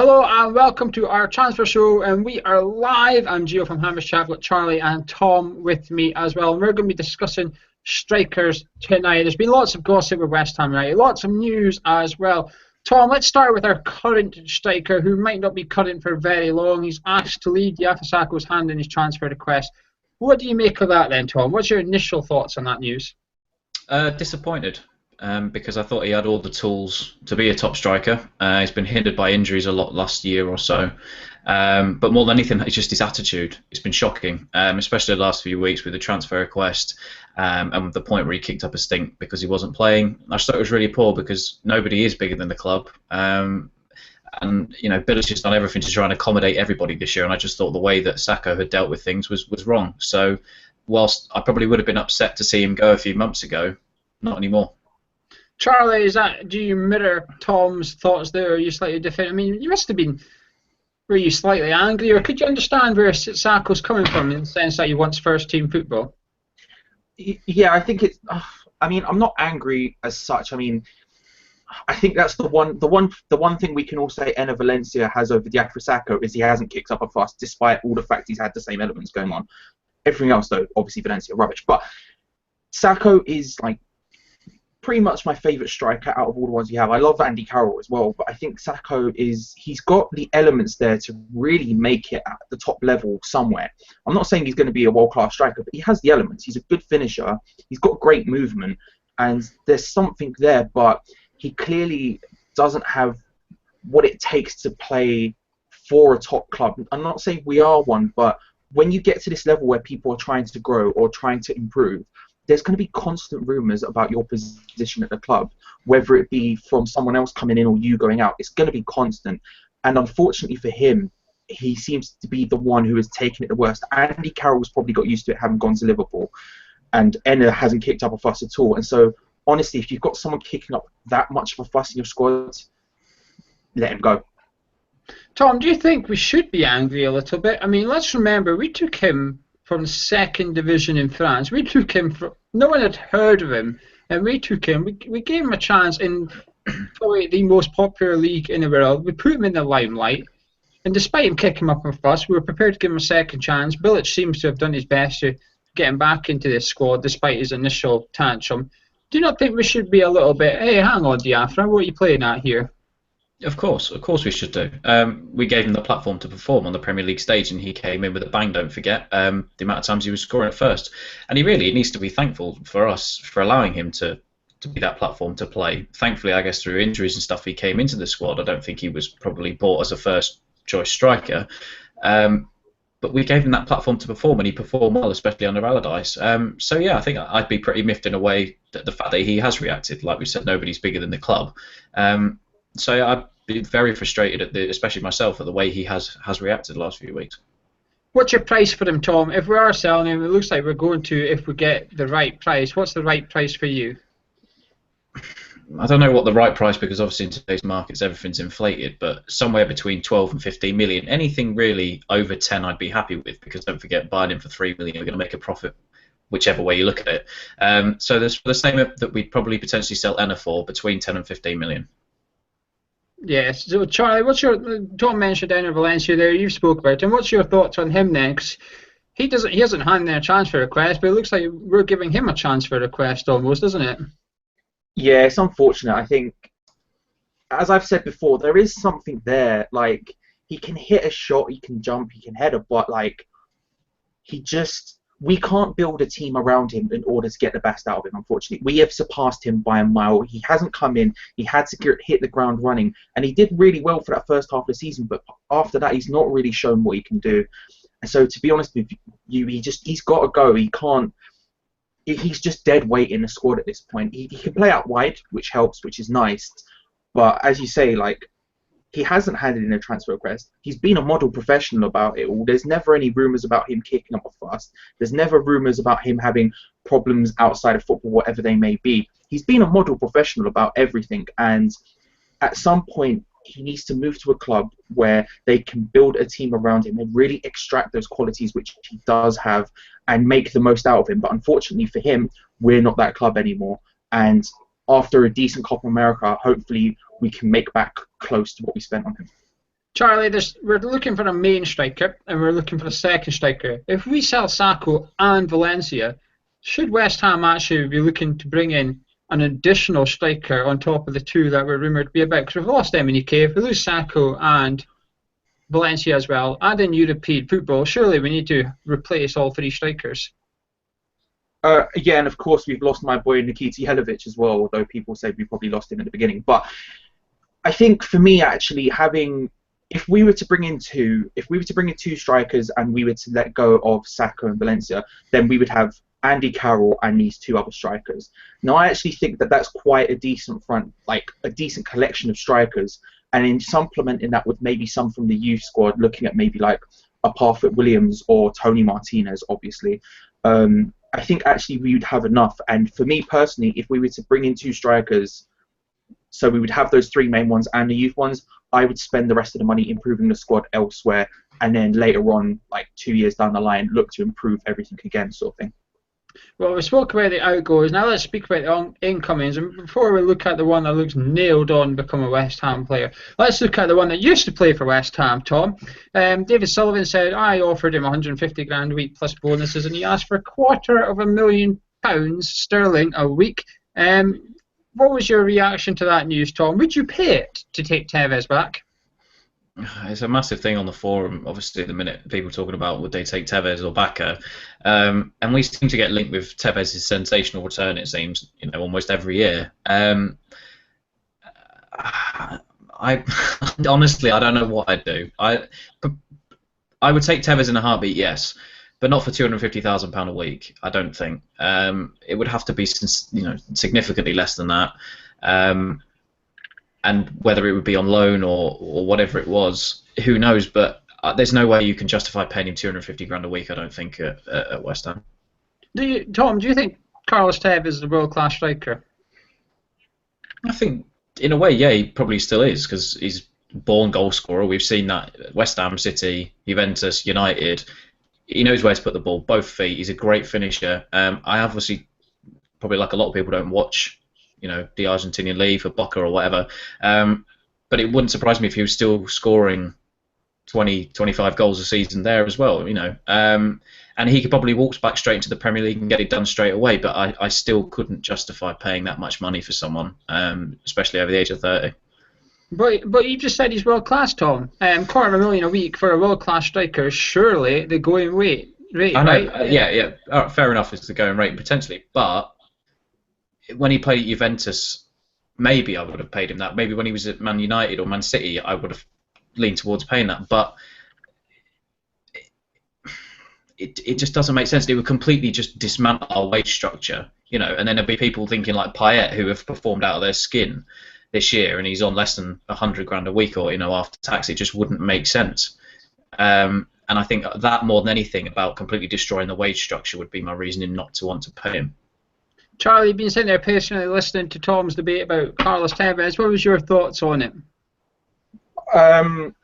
Hello and welcome to our transfer show, and we are live. I'm Gio from Hammer's Chat with Charlie and Tom with me as well. And we're going to be discussing strikers tonight. There's been lots of gossip with West Ham United, lots of news as well. Tom, let's start with our current striker, who might not be current for very long. He's asked to leave the Sakho's hand in his transfer request. What do you make of that then, Tom? What's your initial thoughts on that news? Disappointed. Because I thought he had all the tools to be a top striker. He's been hindered by injuries a lot last year or so. But more than anything, it's just his attitude. It's been shocking, especially the last few weeks with the transfer request and the point where he kicked up a stink because he wasn't playing. I just thought it was really poor because nobody is bigger than the club. And, you know, Billy's just done everything to try and accommodate everybody this year, and I just thought the way that Sakho had dealt with things was wrong. So whilst I probably would have been upset to see him go a few months ago, not anymore. Charlie, do you mirror Tom's thoughts there, or are you slightly different? I mean, you must have been, were you slightly angry, or could you understand where Sakho's coming from in the sense that he wants first-team football? Yeah, I think it's. I mean, I'm not angry as such. I mean, I think that's the one thing we can all say Enner Valencia has over Diafra Sakho is he hasn't kicked up a fuss, despite all the fact he's had the same elements going on. Everything else, though, obviously Valencia rubbish. But Sakho is like pretty much my favourite striker out of all the ones you have. I love Andy Carroll as well, but I think Sakho he's got the elements there to really make it at the top level somewhere. I'm not saying he's going to be a world-class striker, but he has the elements. He's a good finisher. He's got great movement, and there's something there, but he clearly doesn't have what it takes to play for a top club. I'm not saying we are one, but when you get to this level where people are trying to grow or trying to improve, there's going to be constant rumours about your position at the club, whether it be from someone else coming in or you going out. It's going to be constant. And unfortunately for him, he seems to be the one who has taken it the worst. Andy Carroll's probably got used to it, having gone to Liverpool, and Enner hasn't kicked up a fuss at all. And so, honestly, if you've got someone kicking up that much of a fuss in your squad, let him go. Tom, do you think we should be angry a little bit? I mean, let's remember, we took him from the second division in France. We took him from, no one had heard of him, and we took him, we gave him a chance in probably the most popular league in the world. We put him in the limelight, and despite him kicking up a fuss, we were prepared to give him a second chance. Bilic seems to have done his best to get him back into this squad despite his initial tantrum. Do you not think we should be a little bit, hey, hang on, Diafra, what are you playing at here? Of course we should do. We gave him the platform to perform on the Premier League stage, and he came in with a bang, don't forget, the amount of times he was scoring at first. And he really needs to be thankful for us for allowing him to be that platform to play. Thankfully, I guess through injuries and stuff, he came into the squad. I don't think he was probably bought as a first-choice striker. But we gave him that platform to perform, and he performed well, especially under Allardyce. So, yeah, I think I'd be pretty miffed in a way that the fact that he has reacted. Like we said, nobody's bigger than the club. So I'd be very frustrated at especially myself, at the way he has reacted the last few weeks. What's your price for him, Tom? If we are selling him, it looks like we're going to, if we get the right price. What's the right price for you? I don't know what the right price, because obviously in today's markets everything's inflated, but somewhere between 12 and 15 million. Anything really over 10 I'd be happy with, because don't forget, buying him for 3 million, we're going to make a profit whichever way you look at it. So there's the same that we'd probably potentially sell Enner for, between 10 and 15 million. Yes. So Charlie, what's your, Tom mentioned Enner Valencia there, you've spoke about him. What's your thoughts on him then? 'Cause he hasn't handed in a transfer request, but it looks like we're giving him a transfer request almost, doesn't it? Yeah, it's unfortunate. I think, as I've said before, there is something there. Like, he can hit a shot, he can jump, he can header, but like, we can't build a team around him in order to get the best out of him, unfortunately. We have surpassed him by a mile. He hasn't come in. He had to hit the ground running, and he did really well for that first half of the season, but after that, he's not really shown what he can do. And so, to be honest with you, he's got to go. He can't. He's just dead weight in the squad at this point. He can play out wide, which helps, which is nice. But as you say, like, he hasn't handed in a transfer request. He's been a model professional about it all. There's never any rumours about him kicking up a fuss. There's never rumours about him having problems outside of football, whatever they may be. He's been a model professional about everything, and at some point he needs to move to a club where they can build a team around him and really extract those qualities which he does have and make the most out of him. But unfortunately for him, we're not that club anymore. And after a decent Copa America, hopefully we can make back close to what we spent on him. Charlie, we're looking for a main striker and we're looking for a second striker. If we sell Sakho and Valencia, should West Ham actually be looking to bring in an additional striker on top of the two that were rumoured to be about? Because we've lost MNEK, if we lose Sakho and Valencia as well, and in European football, surely we need to replace all three strikers. Yeah, and of course we've lost my boy Nikita Jelavic as well, although people say we probably lost him at the beginning. But I think for me, actually, if we were to bring in two strikers and we were to let go of Sakho and Valencia, then we would have Andy Carroll and these two other strikers. Now, I actually think that that's quite a decent a decent collection of strikers, and in supplementing that with maybe some from the youth squad, looking at maybe like a Parfit Williams or Tony Martinez, obviously. I think actually we would have enough. And for me personally, if we were to bring in two strikers, so we would have those three main ones and the youth ones, I would spend the rest of the money improving the squad elsewhere, and then later on, like 2 years down the line, look to improve everything again, sort of thing. Well, we spoke about the outgoings. Now let's speak about the incomings. And before we look at the one that looks nailed on to become a West Ham player, let's look at the one that used to play for West Ham, Tom. David Sullivan said, I offered him 150 grand a week plus bonuses, and he asked for £250,000 sterling a week. What was your reaction to that news, Tom? Would you pay it to take Tevez back? It's a massive thing on the forum, obviously, at the minute. People talking about would they take Tevez or Bacca. And we seem to get linked with Tevez's sensational return, it seems, almost every year. Honestly, I don't know what I'd do. I would take Tevez in a heartbeat, yes, but not for £250,000 a week. I don't think. It would have to be, significantly less than that. And whether it would be on loan or whatever it was, who knows? But there's no way you can justify paying him 250 grand a week, I don't think, at West Ham. Tom, do you think Carlos Tevez is a world-class striker? I think, in a way, yeah, he probably still is, because he's born goal scorer. We've seen that at West Ham, City, Juventus, United. He knows where to put the ball, both feet. He's a great finisher. I obviously, probably like a lot of people, don't watch the Argentinian league for Boca or whatever. But it wouldn't surprise me if he was still scoring 20, 25 goals a season there as well, and he could probably walk back straight into the Premier League and get it done straight away, but I still couldn't justify paying that much money for someone, especially over the age of 30. But you just said he's world-class, Tom. $250,000 a week for a world-class striker is surely the going rate, I know, right? Yeah. All right, fair enough, it's the going rate, potentially, but when he played at Juventus, maybe I would have paid him that. Maybe when he was at Man United or Man City, I would have leaned towards paying that. But it just doesn't make sense. It would completely just dismantle our wage structure, and then there'd be people thinking like Payet, who have performed out of their skin this year, and he's on less than 100 grand a week, or after tax. It just wouldn't make sense. And I think that more than anything about completely destroying the wage structure would be my reasoning not to want to pay him. Charlie, you've been sitting there patiently listening to Tom's debate about Carlos Tevez. What was your thoughts on it? On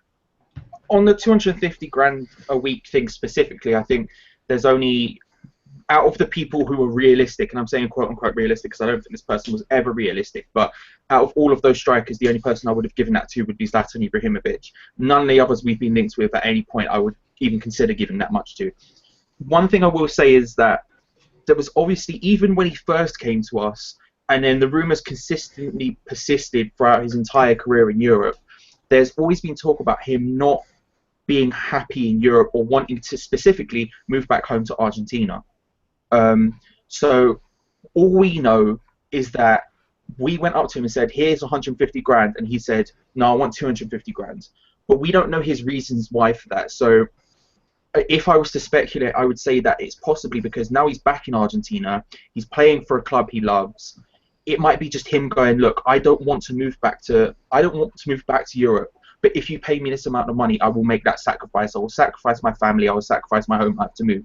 the 250 grand a week thing specifically, I think there's only, out of the people who were realistic, and I'm saying quote unquote realistic because I don't think this person was ever realistic, but out of all of those strikers, the only person I would have given that to would be Zlatan Ibrahimovic. None of the others we've been linked with at any point I would even consider giving that much to. One thing I will say is that there was obviously, even when he first came to us, and then the rumours consistently persisted throughout his entire career in Europe, there's always been talk about him not being happy in Europe or wanting to specifically move back home to Argentina. So all we know is that we went up to him and said, here's 150 grand, and he said, no, I want 250 grand. But we don't know his reasons why for that. So if I was to speculate, I would say that it's possibly because now he's back in Argentina, he's playing for a club he loves. It might be just him going, look, I don't want to move back to Europe, but if you pay me this amount of money, I will make that sacrifice. I will sacrifice my family, I will sacrifice my home life to move.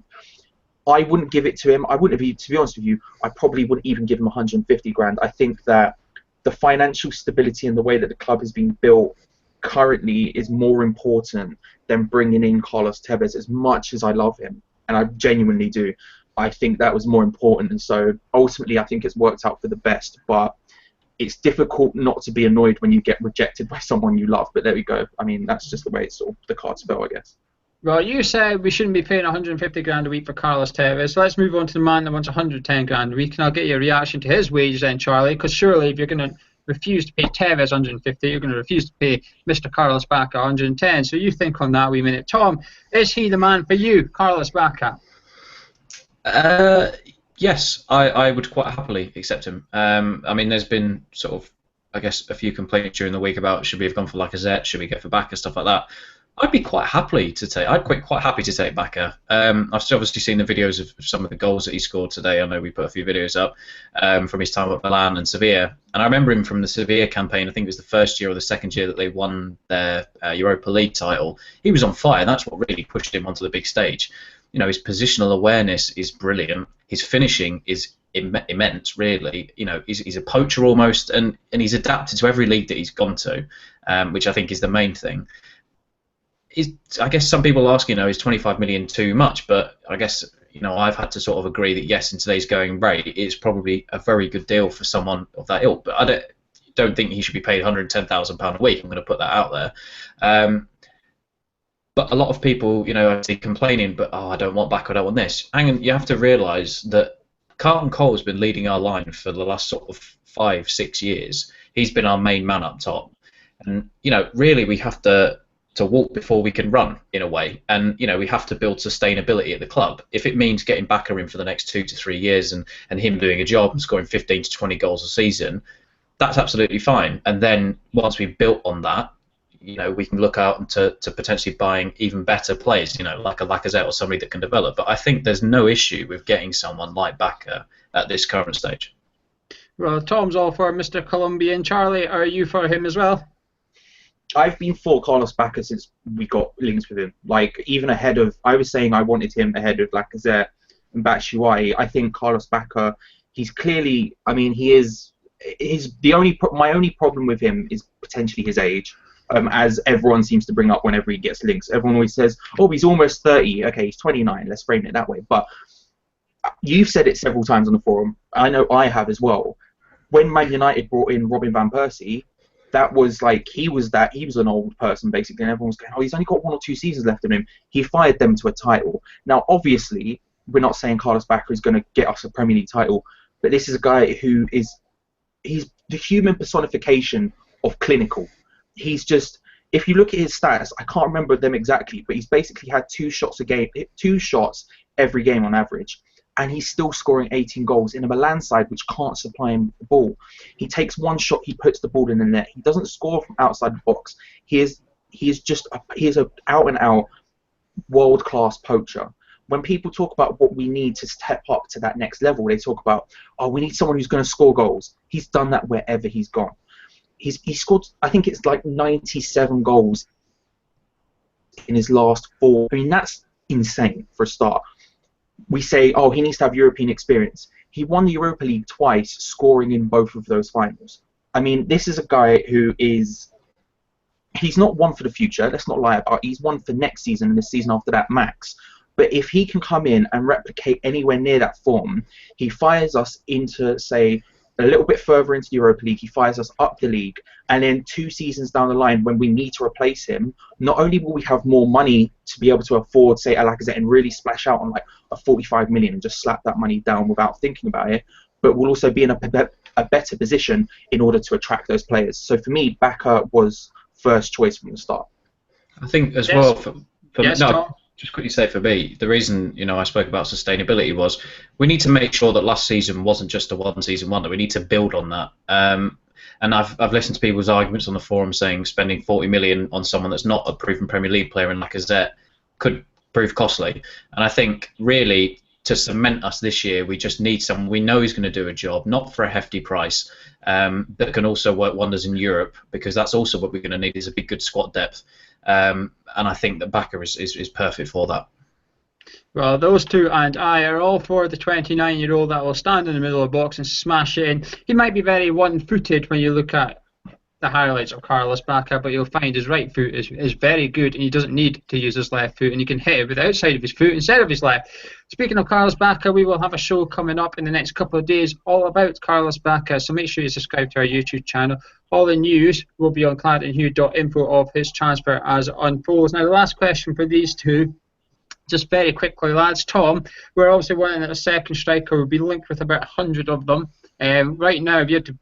I wouldn't give it to him. I wouldn't have, to be honest with you, I probably wouldn't even give him 150 grand. I think that the financial stability and the way that the club has been built currently is more important than bringing in Carlos Tevez. As much as I love him, and I genuinely do, I think that was more important, and so ultimately I think it's worked out for the best. But it's difficult not to be annoyed when you get rejected by someone you love. But there we go. I mean, that's just the way it's sort of the cards fell, I guess. Well, you said we shouldn't be paying 150 grand a week for Carlos Tevez. So let's move on to the man that wants 110 grand a week, and I'll get your reaction to his wages then, Charlie. Because surely, if you're going to refuse to pay Tevez 150, you're going to refuse to pay Mr. Carlos Bacca 110. So you think on that wee minute, Tom. Is he the man for you, Carlos Bacca? Yes, I would quite happily accept him. I mean, there's been sort of, I guess, a few complaints during the week about should we have gone for Lacazette, should we go for Bacca, stuff like that. I'd be quite happy to take. Quite happy to take Bacca. I've obviously seen the videos of some of the goals that he scored today. I know we put a few videos up from his time at Milan and Sevilla, and I remember him from the Sevilla campaign. I think it was the first year or the second year that they won their Europa League title. He was on fire, and that's what really pushed him onto the big stage. You know, his positional awareness is brilliant. His finishing is immense, really. You know, he's a poacher almost, and he's adapted to every league that he's gone to, which I think is the main thing. I guess some people ask, you know, is 25 million too much? But I guess, you know, I've had to sort of agree that yes, in today's going rate, it's probably a very good deal for someone of that ilk. But I don't think he should be paid £110,000 a week. I'm going to put that out there. But a lot of people, you know, I see complaining, but I don't want back, I don't want this. And you have to realise that Carlton Cole has been leading our line for the last sort of 5-6 years. He's been our main man up top, and you know, really, we have to walk before we can run in a way, and you know, we have to build sustainability at the club. If it means getting Bacca in for the next 2 to 3 years and him doing a job and scoring 15 to 20 goals a season, that's absolutely fine. And then once we've built on that, you know, we can look out into potentially buying even better players, you know, like a Lacazette or somebody that can develop. But I think there's no issue with getting someone like Bacca at this current stage. Well, Tom's all for Mr. Colombian. Charlie, are you for him as well? I've been for Carlos Bacca since we got links with him. Like, even ahead of, I was saying I wanted him ahead of Lacazette and Batshuayi. I think Carlos Bacca, he's clearly, I mean, my only problem with him is potentially his age. As everyone seems to bring up whenever he gets links. Everyone always says, oh, he's almost 30. Okay, he's 29. Let's frame it that way. But you've said it several times on the forum. I know I have as well. When Man United brought in Robin Van Persie, that was like, he was an old person, basically, and everyone was going, oh, he's only got 1 or 2 seasons left in him. He fired them to a title. Now, obviously, we're not saying Carlos Bacca is going to get us a Premier League title, but this is a guy who he's the human personification of clinical. He's just, if you look at his stats, I can't remember them exactly, but he's basically had 2 shots every game on average, and he's still scoring 18 goals in a Milan side which can't supply him the ball. He takes 1 shot, he puts the ball in the net. He doesn't score from outside the box. He is a out and out world class poacher. When people talk about what we need to step up to that next level, they talk about, oh, we need someone who's going to score goals. He's done that wherever he's gone. He scored, I think it's like 97 goals in his last 4. I mean, that's insane for a start. We say, oh, he needs to have European experience. He won the Europa League twice, scoring in both of those finals. I mean, this is a guy who he's not one for the future, let's not lie about it. He's one for next season and the season after that, max. But if he can come in and replicate anywhere near that form, he fires us into, say, a little bit further into the Europa League, he fires us up the league, and then 2 seasons down the line when we need to replace him, not only will we have more money to be able to afford, say, a Lacazette and really splash out on like a 45 million and just slap that money down without thinking about it, but we'll also be in a better position in order to attract those players. So for me, Bacca was first choice from the start. I think as well, for just quickly say for me, the reason, you know, I spoke about sustainability was we need to make sure that last season wasn't just a one-season wonder. We need to build on that. And I've listened to people's arguments on the forum saying spending 40 million on someone that's not a proven Premier League player in Lacazette could prove costly. And I think really to cement us this year, we just need someone we know is going to do a job, not for a hefty price, that can also work wonders in Europe, because that's also what we're going to need is a big, good squad depth. And I think that Bacca is perfect for that. Well, those two and I are all for the 29-year-old that will stand in the middle of the box and smash it in. He might be very one-footed when you look at the highlights of Carlos Bacca, but you'll find his right foot is very good, and he doesn't need to use his left foot, and he can hit it with the outside of his foot instead of his left. Speaking of Carlos Bacca, we will have a show coming up in the next couple of days all about Carlos Bacca, so make sure you subscribe to our YouTube channel. All the news will be on clarendonhugh.info of his transfer as it unfolds. Now, the last question for these two, just very quickly, lads. Tom, we're obviously wanting a second striker. We'll be linked with about 100 of them. Right now, if you had to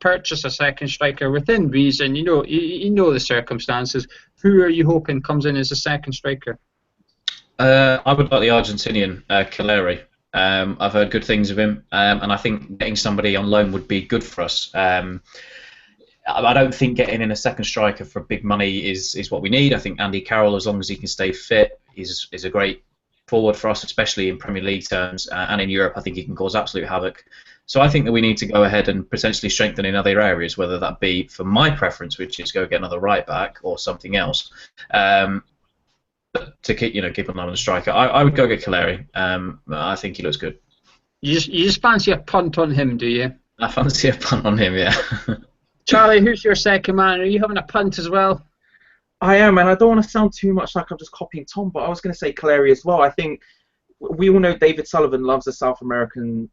purchase a second striker within reason, you know the circumstances, who are you hoping comes in as a second striker? I would like the Argentinian, Caleri. I've heard good things of him, and I think getting somebody on loan would be good for us. I don't think getting in a second striker for big money is what we need. I think Andy Carroll, as long as he can stay fit, is a great forward for us, especially in Premier League terms, and in Europe. I think he can cause absolute havoc. So I think that we need to go ahead and potentially strengthen in other areas, whether that be for my preference, which is go get another right back, or something else. But to keep an eye on the striker, I would go get Caleri. I think he looks good. You just fancy a punt on him, do you? I fancy a punt on him, yeah. Charlie, who's your second man? Are you having a punt as well? I am, and I don't want to sound too much like I'm just copying Tom, but I was going to say Caleri as well. I think we all know David Sullivan loves a South American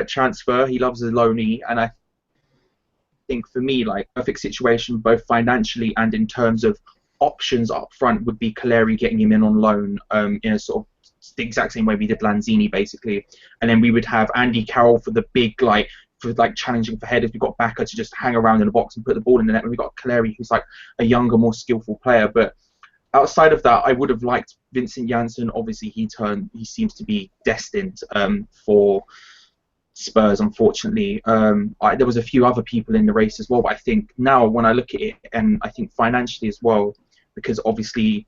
transfer. He loves a loanee, and I think for me, like, perfect situation both financially and in terms of options up front would be Caleri getting him in on loan in a sort of the exact same way we did Lanzini, basically, and then we would have Andy Carroll for the big challenging for headers. We've got Bacca to just hang around in the box and put the ball in the net, and we've got Caleri, who's like a younger, more skillful player. But outside of that, I would have liked Vincent Janssen. Obviously, he seems to be destined for Spurs, unfortunately. There was a few other people in the race as well, but I think now when I look at it, and I think financially as well, because obviously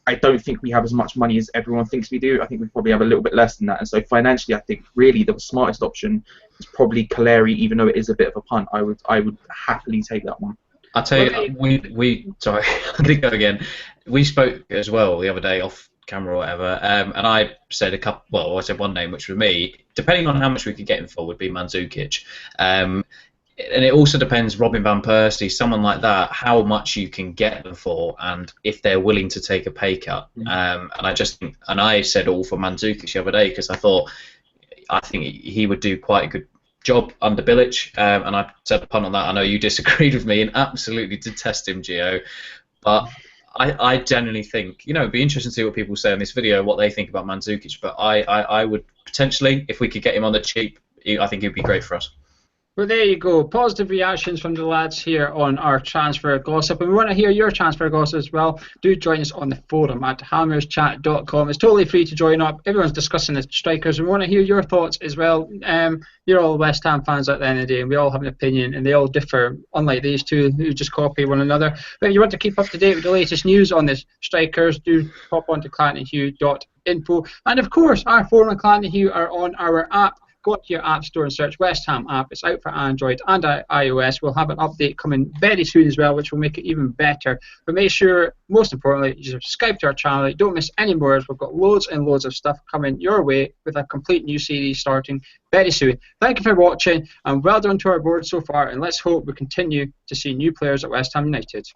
I don't think we have as much money as everyone thinks we do. I think we probably have a little bit less than that. And so financially, I think really the smartest option is probably Caleri, even though it is a bit of a punt. I would happily take that one. I'll tell you, sorry, I did go again. We spoke as well the other day off camera or whatever, and I said I said one name, which for me, depending on how much we could get him for, would be Mandzukic. And it also depends, Robin Van Persie, someone like that, how much you can get them for, and if they're willing to take a pay cut. And I said all for Mandzukic the other day because I think he would do quite a good job under Bilic, and I said a punt on that. I know you disagreed with me and absolutely detest him, Gio, but I genuinely think, it'd be interesting to see what people say on this video, what they think about Mandzukic, but I would potentially, if we could get him on the cheap, I think he'd be great for us. Well, there you go. Positive reactions from the lads here on our transfer gossip. And we want to hear your transfer gossip as well. Do join us on the forum at hammerschat.com. It's totally free to join up. Everyone's discussing the strikers. We want to hear your thoughts as well. You're all West Ham fans at the end of the day, and we all have an opinion, and they all differ, unlike these two who just copy one another. But if you want to keep up to date with the latest news on the strikers, do pop on to clarendonhugh.info. And of course, our forum and Clarendon Hugh are on our app. Go to your app store and search West Ham app. It's out for Android and iOS. We'll have an update coming very soon as well, which will make it even better. But make sure, most importantly, you subscribe to our channel. Don't miss any more. We've got loads and loads of stuff coming your way with a complete new series starting very soon. Thank you for watching, and well done to our board so far. And let's hope we continue to see new players at West Ham United.